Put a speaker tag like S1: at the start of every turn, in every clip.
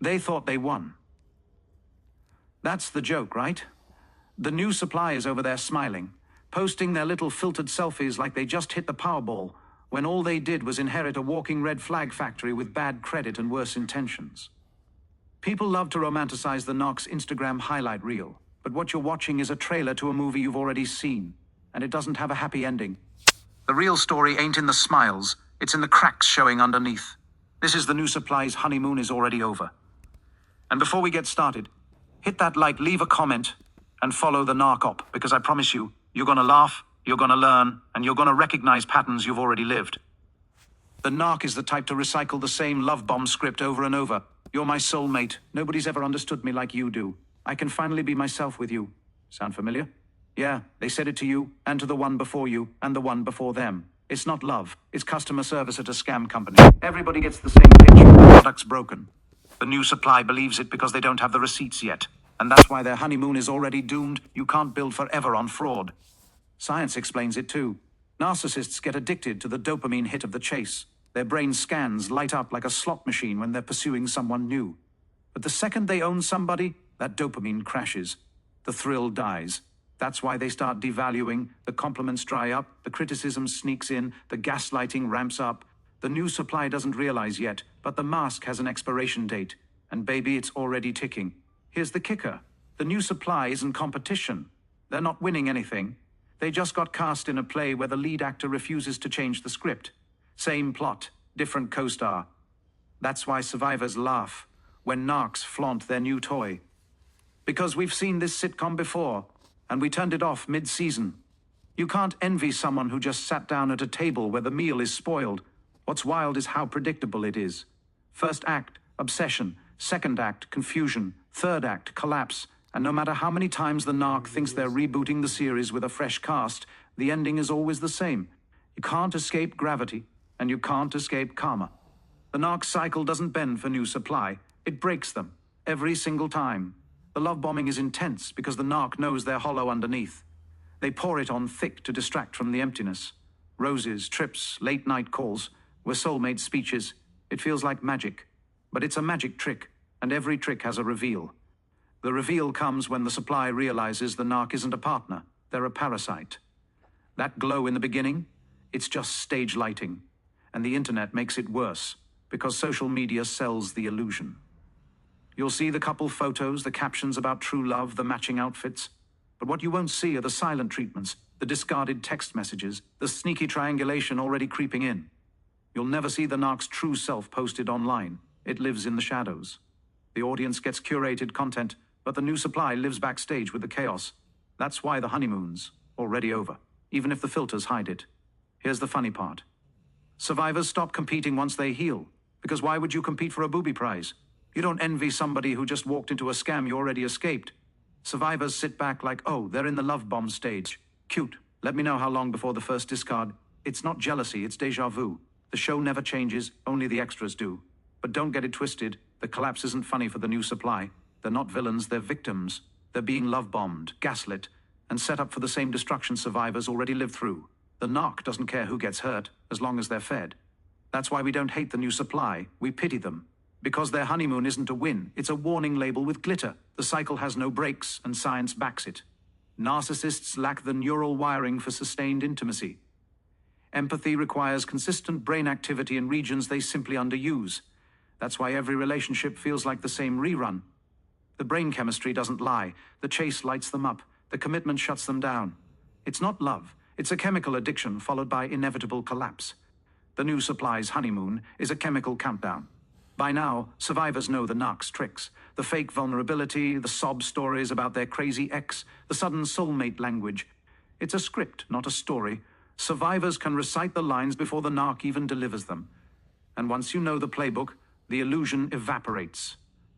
S1: They thought they won. That's the joke, right? The new supply is over there smiling, posting their little filtered selfies like they just hit the Powerball, when all they did was inherit a walking red flag factory with bad credit and worse intentions. People love to romanticize the Narc's Instagram highlight reel, but what you're watching is a trailer to a movie you've already seen, and it doesn't have a happy ending. The real story ain't in the smiles, it's in the cracks showing underneath. This is the new supply's honeymoon is already over. And before we get started, hit that like, leave a comment, and follow the Narc Opp, because I promise you, you're gonna laugh, you're gonna learn, and you're gonna recognize patterns you've already lived. The Narc is the type to recycle the same love bomb script over and over. You're my soulmate. Nobody's ever understood me like you do. I can finally be myself with you. Sound familiar? Yeah, they said it to you, and to the one before you, and the one before them. It's not love, it's customer service at a scam company. Everybody gets the same picture, the product's broken. The new supply believes it because they don't have the receipts yet. And that's why their honeymoon is already doomed. You can't build forever on fraud. Science explains it too. Narcissists get addicted to the dopamine hit of the chase. Their brain scans light up like a slot machine when they're pursuing someone new. But the second they own somebody, that dopamine crashes. The thrill dies. That's why they start devaluing, the compliments dry up, the criticism sneaks in, the gaslighting ramps up. The new supply doesn't realize yet, but the mask has an expiration date. And baby, it's already ticking. Here's the kicker. The new supply isn't competition. They're not winning anything. They just got cast in a play where the lead actor refuses to change the script. Same plot, different co-star. That's why survivors laugh when narcs flaunt their new toy. Because we've seen this sitcom before, and we turned it off mid-season. You can't envy someone who just sat down at a table where the meal is spoiled. What's wild is how predictable it is. First act, obsession. Second act, confusion. Third act, collapse. And no matter how many times the narc thinks they're rebooting the series with a fresh cast, the ending is always the same. You can't escape gravity, and you can't escape karma. The narc cycle doesn't bend for new supply. It breaks them, every single time. The love bombing is intense because the narc knows they're hollow underneath. They pour it on thick to distract from the emptiness. Roses, trips, late-night calls, were soulmate speeches. It feels like magic. But it's a magic trick, and every trick has a reveal. The reveal comes when the supply realizes the narc isn't a partner, they're a parasite. That glow in the beginning, it's just stage lighting. And the internet makes it worse, because social media sells the illusion. You'll see the couple photos, the captions about true love, the matching outfits. But what you won't see are the silent treatments, the discarded text messages, the sneaky triangulation already creeping in. You'll never see the narc's true self posted online. It lives in the shadows. The audience gets curated content, but the new supply lives backstage with the chaos. That's why the honeymoon's already over, even if the filters hide it. Here's the funny part. Survivors stop competing once they heal, because why would you compete for a booby prize? You don't envy somebody who just walked into a scam you already escaped. Survivors sit back like, oh, they're in the love bomb stage. Cute. Let me know how long before the first discard. It's not jealousy, it's deja vu. The show never changes, only the extras do. But don't get it twisted. The collapse isn't funny for the new supply. They're not villains, they're victims. They're being love-bombed, gaslit, and set up for the same destruction survivors already lived through. The narc doesn't care who gets hurt, as long as they're fed. That's why we don't hate the new supply, we pity them. Because their honeymoon isn't a win, it's a warning label with glitter. The cycle has no brakes, and science backs it. Narcissists lack the neural wiring for sustained intimacy. Empathy requires consistent brain activity in regions they simply underuse. That's why every relationship feels like the same rerun. The brain chemistry doesn't lie. The chase lights them up. The commitment shuts them down. It's not love. It's a chemical addiction followed by inevitable collapse. The new supply's honeymoon is a chemical countdown. By now, survivors know the narc's tricks. The fake vulnerability, the sob stories about their crazy ex, the sudden soulmate language. It's a script, not a story. Survivors can recite the lines before the narc even delivers them. And once you know the playbook, the illusion evaporates.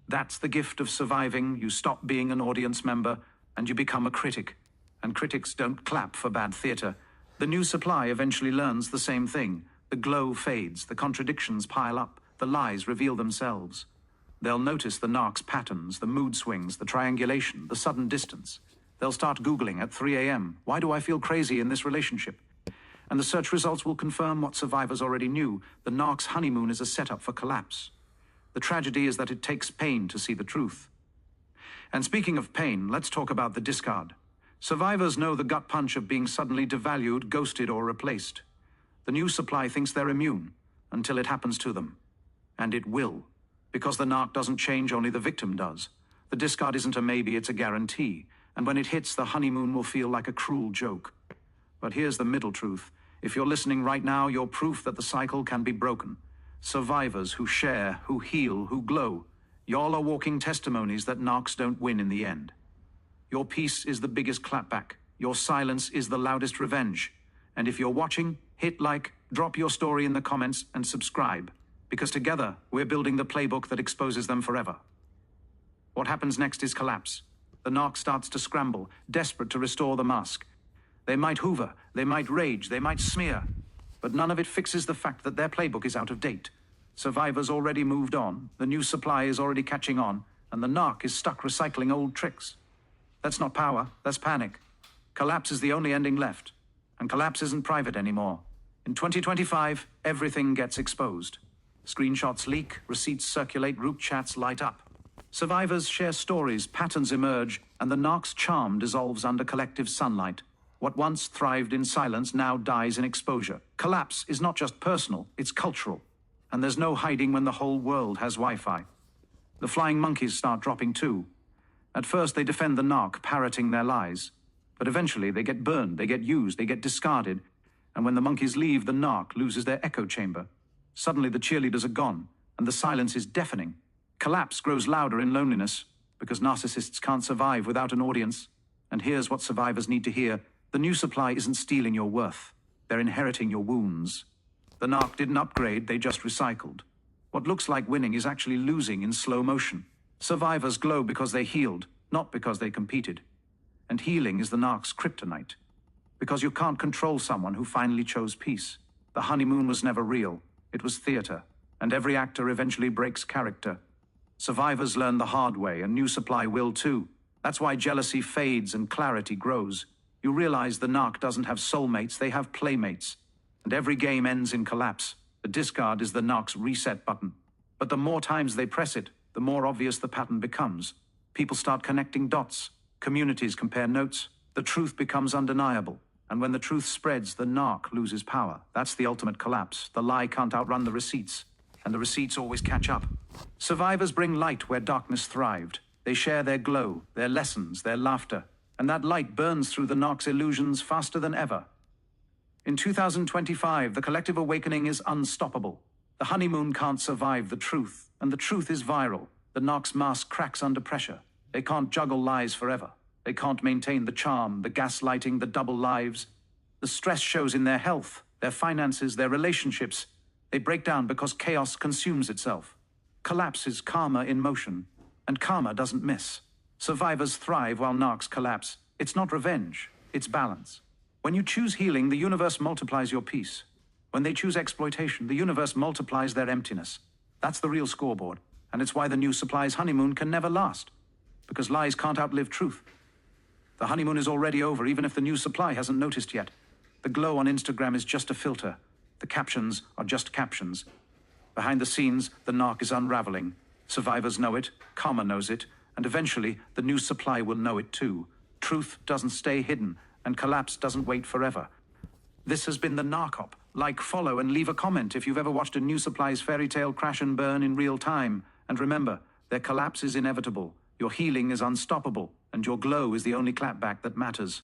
S1: That's the gift of surviving. You stop being an audience member and you become a critic. And critics don't clap for bad theater. The new supply eventually learns the same thing. The glow fades, the contradictions pile up, the lies reveal themselves. They'll notice the narc's patterns, the mood swings, the triangulation, the sudden distance. They'll start Googling at 3 a.m. Why do I feel crazy in this relationship? And the search results will confirm what survivors already knew. The narc's honeymoon is a setup for collapse. The tragedy is that it takes pain to see the truth. And speaking of pain, let's talk about the discard. Survivors know the gut punch of being suddenly devalued, ghosted, or replaced. The new supply thinks they're immune until it happens to them. And it will. Because the narc doesn't change, only the victim does. The discard isn't a maybe, it's a guarantee. And when it hits, the honeymoon will feel like a cruel joke. But here's the middle truth. If you're listening right now, you're proof that the cycle can be broken. Survivors who share, who heal, who glow. Y'all are walking testimonies that narcs don't win in the end. Your peace is the biggest clapback. Your silence is the loudest revenge. And if you're watching, hit like, drop your story in the comments, and subscribe. Because together, we're building the playbook that exposes them forever. What happens next is collapse. The narc starts to scramble, desperate to restore the mask. They might hoover, they might rage, they might smear. But none of it fixes the fact that their playbook is out of date. Survivors already moved on, the new supply is already catching on, and the narc is stuck recycling old tricks. That's not power, that's panic. Collapse is the only ending left. And collapse isn't private anymore. In 2025, everything gets exposed. Screenshots leak, receipts circulate, group chats light up. Survivors share stories, patterns emerge, and the narc's charm dissolves under collective sunlight. What once thrived in silence now dies in exposure. Collapse is not just personal, it's cultural. And there's no hiding when the whole world has Wi-Fi. The flying monkeys start dropping too. At first they defend the narc, parroting their lies. But eventually they get burned, they get used, they get discarded. And when the monkeys leave, the narc loses their echo chamber. Suddenly the cheerleaders are gone, and the silence is deafening. Collapse grows louder in loneliness, because narcissists can't survive without an audience. And here's what survivors need to hear. The new supply isn't stealing your worth. They're inheriting your wounds. The narc didn't upgrade, they just recycled. What looks like winning is actually losing in slow motion. Survivors glow because they healed, not because they competed. And healing is the narc's kryptonite. Because you can't control someone who finally chose peace. The honeymoon was never real. It was theater. And every actor eventually breaks character. Survivors learn the hard way, and new supply will too. That's why jealousy fades and clarity grows. You realize the narc doesn't have soulmates, they have playmates. And every game ends in collapse. The discard is the narc's reset button. But the more times they press it, the more obvious the pattern becomes. People start connecting dots. Communities compare notes. The truth becomes undeniable. And when the truth spreads, the narc loses power. That's the ultimate collapse. The lie can't outrun the receipts. And the receipts always catch up. Survivors bring light where darkness thrived. They share their glow, their lessons, their laughter. And that light burns through the narc's illusions faster than ever. In 2025, the collective awakening is unstoppable. The honeymoon can't survive the truth, and the truth is viral. The narc's mask cracks under pressure. They can't juggle lies forever. They can't maintain the charm, the gaslighting, the double lives. The stress shows in their health, their finances, their relationships. They break down because chaos consumes itself. Collapse is karma in motion, and karma doesn't miss. Survivors thrive while narcs collapse. It's not revenge, it's balance. When you choose healing, the universe multiplies your peace. When they choose exploitation, the universe multiplies their emptiness. That's the real scoreboard, and it's why the new supply's honeymoon can never last. Because lies can't outlive truth. The honeymoon is already over, even if the new supply hasn't noticed yet. The glow on Instagram is just a filter. The captions are just captions. Behind the scenes, the narc is unraveling. Survivors know it, karma knows it, and eventually, the new supply will know it too. Truth doesn't stay hidden, and collapse doesn't wait forever. This has been the Narc Opp. Like, follow, and leave a comment if you've ever watched a new supply's fairy tale crash and burn in real time. And remember, their collapse is inevitable, your healing is unstoppable, and your glow is the only clapback that matters.